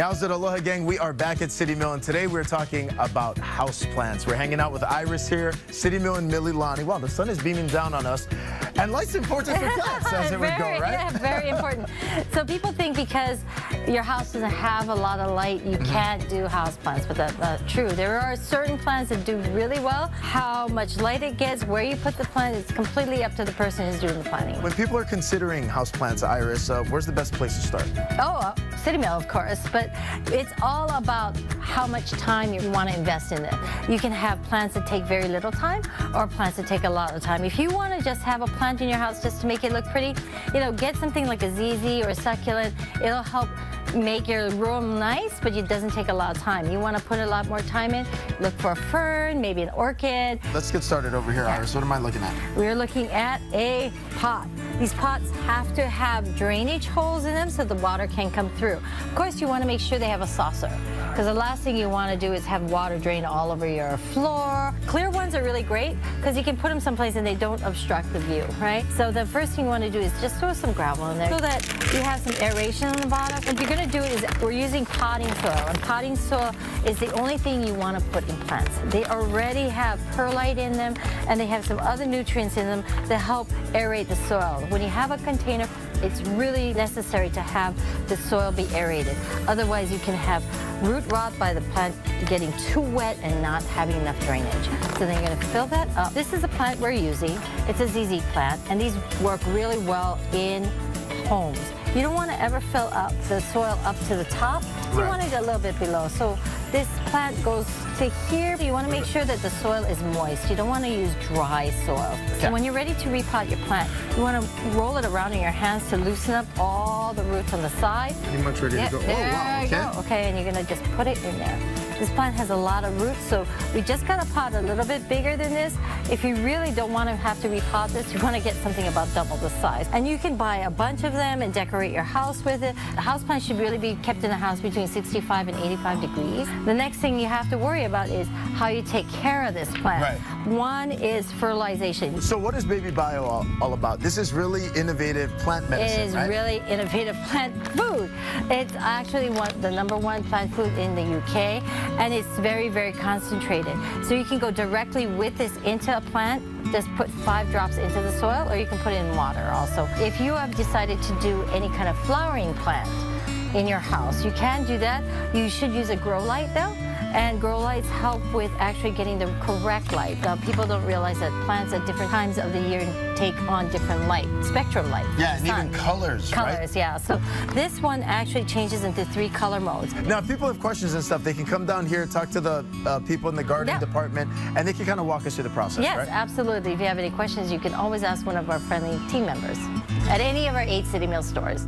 How's it, aloha gang? We are back at City Mill, and today we're talking about house plants. We're hanging out with Iris here, City Mill and Mililani. Wow, the sun is beaming down on us. And light's important for plants, as it would go, right? Yeah, very important. So people think because your house doesn't have a lot of light, you can't do house plants, but that's not true. There are certain plants that do really well. How much light it gets, where you put the plant, is completely up to the person who's doing the planting. When people are considering house plants, Iris, where's the best place to start? Oh, City Mill, of course, but it's all about how much time you want to invest in it. You can have plants that take very little time or plants that take a lot of time. If you want to just have a plant in your house just to make it look pretty, get something like a ZZ or a succulent. It'll help make your room nice, but it doesn't take a lot of time. You want to put a lot more time in, look for a fern, maybe an orchid. Let's get started over here, Iris. What am I looking at? We're looking at a pot. These pots have to have drainage holes in them so the water can come through. Of course, you want to make sure they have a saucer, because the last thing you want to do is have water drain all over your floor. Clear ones are really great because you can put them someplace and they don't obstruct the view, right? So the first thing you want to do is just throw some gravel in there so that you have some aeration on the bottom. What you're going to do is we're using potting soil, and potting soil is the only thing you want to put in plants. They already have perlite in them, and they have some other nutrients in them that help aerate the soil. When you have a container, it's really necessary to have the soil be aerated. Otherwise, you can have root rot by the plant getting too wet and not having enough drainage. So then you're going to fill that up. This is a plant we're using. It's a ZZ plant, and these work really well in homes. You don't want to ever fill up the soil up to the top. You want it a little bit below. So this plant goes to here. You want to make sure that the soil is moist. You don't want to use dry soil. So when you're ready to repot your plant, you want to roll it around in your hands to loosen up all the roots on the side. Pretty much ready to go. There oh, wow. you go. Okay, and you're going to just put it in there. This plant has a lot of roots, so we just got a pot a little bit bigger than this. If you really don't want to have to repot this, you want to get something about double the size. And you can buy a bunch of them and decorate your house with it. The house plant should really be kept in the house between 65 and 85 degrees. The next thing you have to worry about is how you take care of this plant. Right. One is fertilization. So what is Baby Bio all about? This is really innovative plant medicine, It is right? really innovative plant food. It's actually the #1 plant food in the UK, and it's very, very concentrated. So you can go directly with this into a plant, just put 5 drops into the soil, or you can put it in water also. If you have decided to do any kind of flowering plant in your house, you can do that. You should use a grow light though. And grow lights help with actually getting the correct light. Now, people don't realize that plants at different times of the year take on different light, spectrum light. Yeah, and even colors, right? Colors, yeah. So this one actually changes into 3 color modes. Now, if people have questions and stuff, they can come down here, talk to the people in the gardening department, and they can kind of walk us through the process, yes, right? absolutely. If you have any questions, you can always ask one of our friendly team members at any of our 8 City Mill stores.